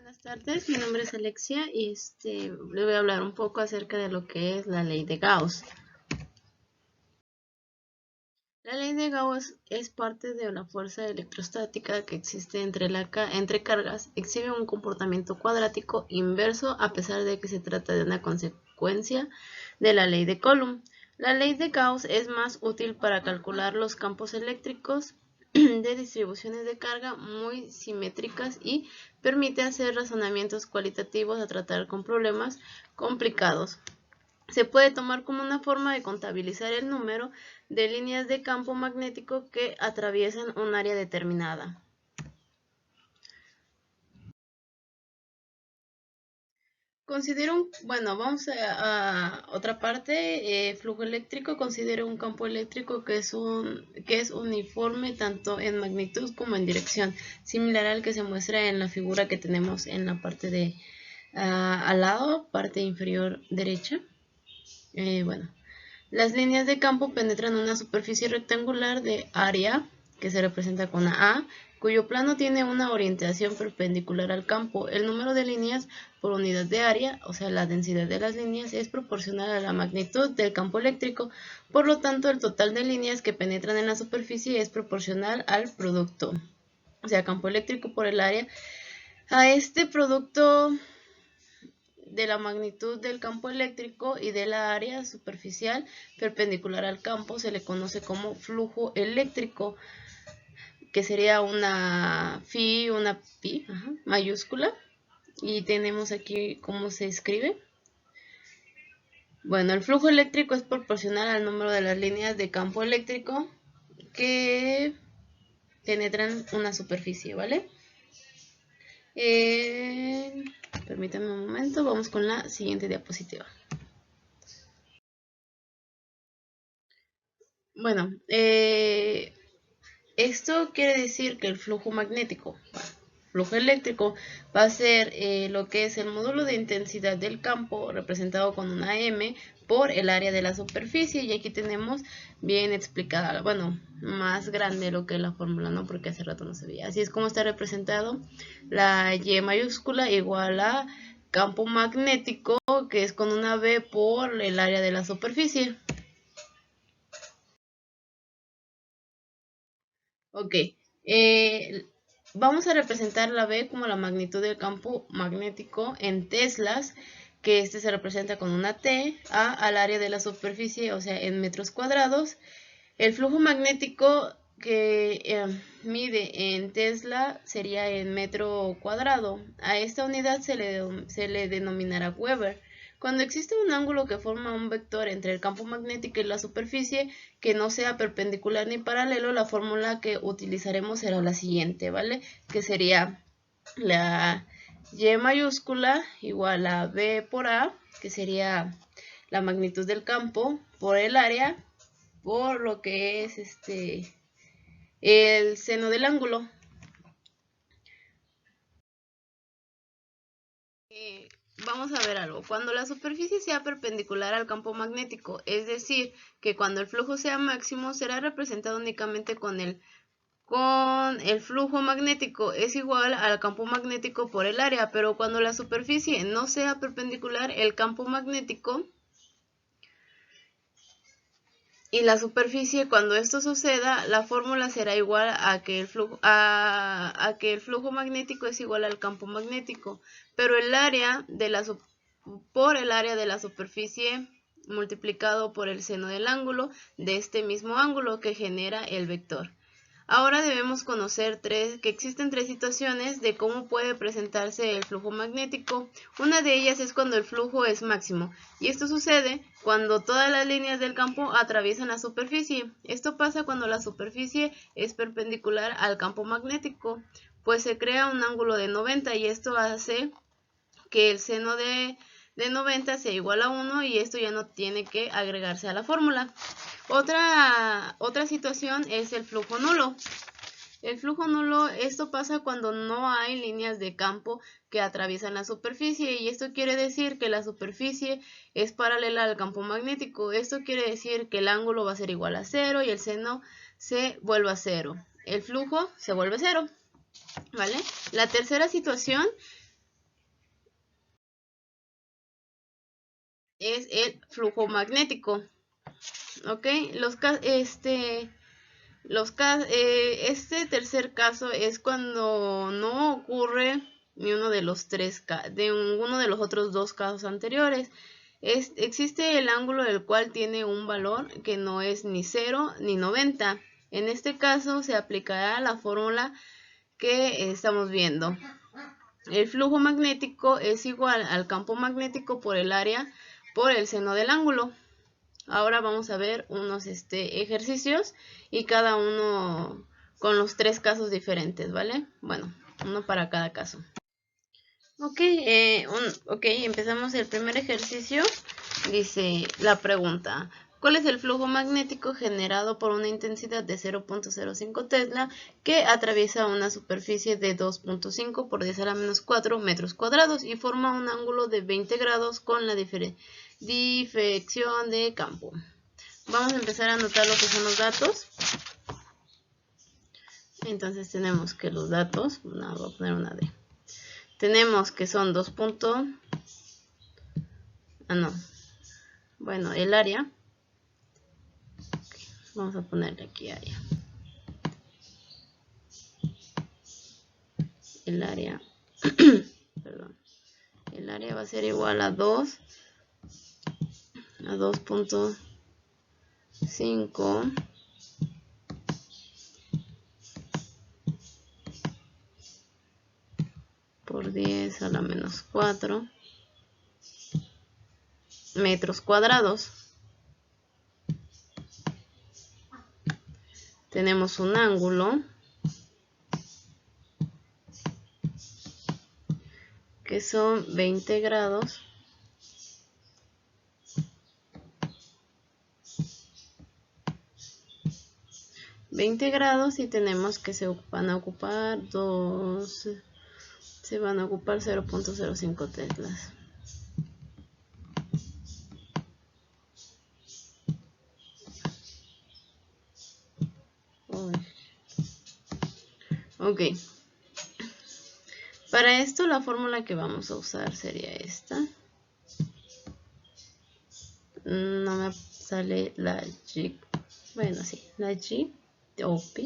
Buenas tardes, mi nombre es Alexia y les voy a hablar un poco acerca de lo que es la ley de Gauss. La ley de Gauss es parte de la fuerza electrostática que existe entre cargas. Exhibe un comportamiento cuadrático inverso a pesar de que se trata de una consecuencia de la ley de Coulomb. La ley de Gauss es más útil para calcular los campos eléctricos de distribuciones de carga muy simétricas y permite hacer razonamientos cualitativos a tratar con problemas complicados. Se puede tomar como una forma de contabilizar el número de líneas de campo magnético que atraviesan un área determinada. Vamos a otra parte, flujo eléctrico. Considero un campo eléctrico que es uniforme tanto en magnitud como en dirección, similar al que se muestra en la figura que tenemos en la parte de al lado, parte inferior derecha. Las líneas de campo penetran una superficie rectangular de área, que se representa con A, cuyo plano tiene una orientación perpendicular al campo. El número de líneas por unidad de área, o sea, la densidad de las líneas, es proporcional a la magnitud del campo eléctrico. Por lo tanto, el total de líneas que penetran en la superficie es proporcional al producto, o sea, campo eléctrico por el área. A este producto de la magnitud del campo eléctrico y de la área superficial perpendicular al campo se le conoce como flujo eléctrico, que sería una phi mayúscula, y tenemos aquí cómo se escribe. Bueno, el flujo eléctrico es proporcional al número de las líneas de campo eléctrico que penetran una superficie, ¿vale? Permítanme un momento, vamos con la siguiente diapositiva. Bueno, esto quiere decir que el flujo flujo eléctrico, va a ser lo que es el módulo de intensidad del campo, representado con una M, por el área de la superficie. Y aquí tenemos bien explicada, bueno, más grande lo que es la fórmula, ¿no? Porque hace rato no se veía. Así es como está representado la Y mayúscula igual a campo magnético, que es con una B por el área de la superficie. Ok, vamos a representar la B como la magnitud del campo magnético en teslas, que se representa con una T, A al área de la superficie, o sea, en metros cuadrados. El flujo magnético que mide en Tesla sería en metro cuadrado. A esta unidad se le denominará Weber. Cuando existe un ángulo que forma un vector entre el campo magnético y la superficie que no sea perpendicular ni paralelo, la fórmula que utilizaremos será la siguiente, ¿vale? Que sería la Y mayúscula igual a B por A, que sería la magnitud del campo por el área, por lo que es el seno del ángulo. Vamos a ver algo. Cuando la superficie sea perpendicular al campo magnético, es decir, que cuando el flujo sea máximo, será representado únicamente con el flujo magnético es igual al campo magnético por el área, pero cuando la superficie no sea perpendicular, el campo magnético y la superficie, cuando esto suceda, la fórmula será igual a que el flujo magnético es igual al campo magnético, pero por el área de la superficie multiplicado por el seno del ángulo de este mismo ángulo que genera el vector. Ahora debemos conocer que existen tres situaciones de cómo puede presentarse el flujo magnético. Una de ellas es cuando el flujo es máximo, y esto sucede cuando todas las líneas del campo atraviesan la superficie. Esto pasa cuando la superficie es perpendicular al campo magnético, pues se crea un ángulo de 90 y esto hace que el seno de 90 sea igual a 1 y esto ya no tiene que agregarse a la fórmula. Otra situación es el flujo nulo. El flujo nulo, esto pasa cuando no hay líneas de campo que atraviesan la superficie, y esto quiere decir que la superficie es paralela al campo magnético. Esto quiere decir que el ángulo va a ser igual a 0 y el seno se vuelve a 0. El flujo se vuelve 0, ¿vale? La tercera situación es el flujo magnético. Ok, este tercer caso es cuando no ocurre ni uno de los uno de los otros dos casos anteriores. Existe el ángulo del cual tiene un valor que no es ni 0 ni 90. En este caso se aplicará la fórmula que estamos viendo. El flujo magnético es igual al campo magnético por el área por el seno del ángulo. Ahora vamos a ver unos ejercicios y cada uno con los tres casos diferentes, ¿vale? Bueno, uno para cada caso. Ok, empezamos el primer ejercicio. Dice la pregunta: ¿cuál es el flujo magnético generado por una intensidad de 0.05 Tesla que atraviesa una superficie de 2.5 por 10 a la menos 4 metros cuadrados y forma un ángulo de 20 grados con la diferencia de campo? Vamos a empezar a anotar lo que son los datos. Entonces tenemos que los datos, voy a poner una D. Tenemos que son 2 puntos. Bueno, el área. Vamos a ponerle aquí área. El área. Perdón. El área va a ser igual a 2.5 por 10 a la menos 4 metros cuadrados. Tenemos un ángulo que son 20 grados. Y tenemos que se van a ocupar 0.05 teslas. Ok. Para esto la fórmula que vamos a usar sería esta. No me sale la G. Bueno, sí, la G de OP.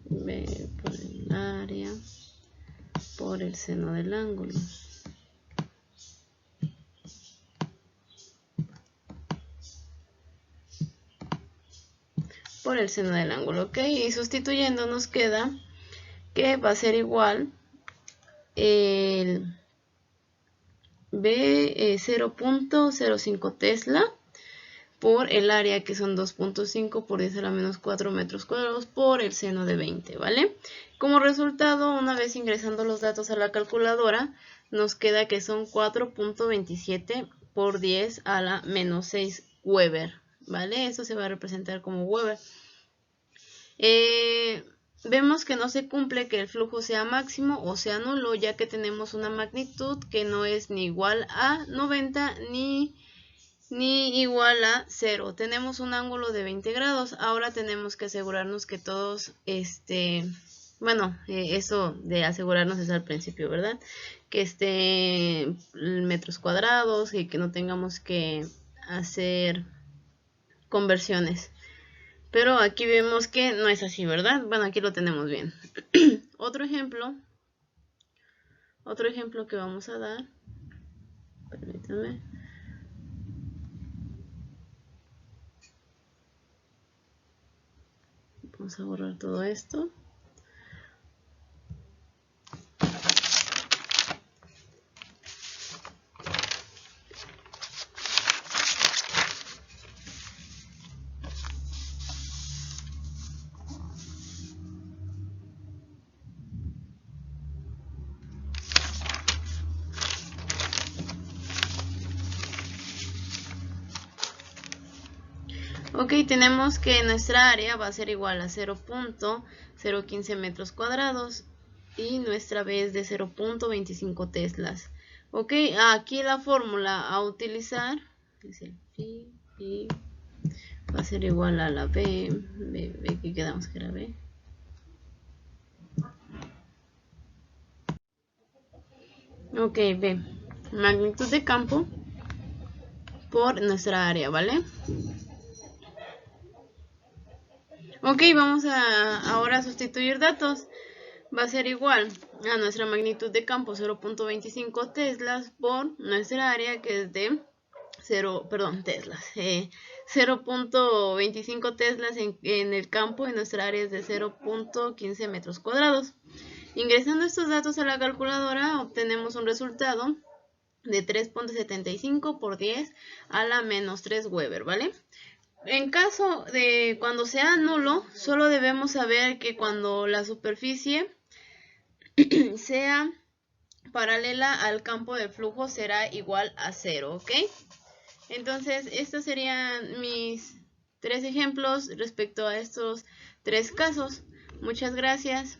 B por el área por el seno del ángulo. Por el seno del ángulo, ok. Y sustituyendo nos queda que va a ser igual el B 0.05 Tesla por el área, que son 2.5 por 10 a la menos 4 metros cuadrados por el seno de 20, ¿vale? Como resultado, una vez ingresando los datos a la calculadora, nos queda que son 4.27 por 10 a la menos 6 Weber, ¿vale? Eso se va a representar como Weber. Vemos que no se cumple que el flujo sea máximo o sea nulo, ya que tenemos una magnitud que no es ni igual a 90 ni igual a 0. Tenemos un ángulo de 20 grados. Ahora tenemos que asegurarnos que todos, eso de asegurarnos es al principio, ¿verdad? Que esté metros cuadrados y que no tengamos que hacer conversiones. Pero aquí vemos que no es así, ¿verdad? Bueno, aquí lo tenemos bien. Otro ejemplo que vamos a dar. Permítanme. Vamos a borrar todo esto. Ok, tenemos que nuestra área va a ser igual a 0.015 metros cuadrados y nuestra B es de 0.25 teslas. Ok, aquí la fórmula a utilizar es el phi. va a ser igual a la B que quedamos que era B. Ok, B, magnitud de campo por nuestra área, ¿vale? Ok, vamos a ahora sustituir datos. Va a ser igual a nuestra magnitud de campo 0.25 teslas por nuestra área que es de 0.25 teslas en el campo y nuestra área es de 0.15 metros cuadrados. Ingresando estos datos a la calculadora obtenemos un resultado de 3.75 por 10 a la menos 3 Weber, ¿vale? En caso de cuando sea nulo, solo debemos saber que cuando la superficie sea paralela al campo de flujo será igual a 0, ¿ok? Entonces, estos serían mis 3 ejemplos respecto a estos 3 casos. Muchas gracias.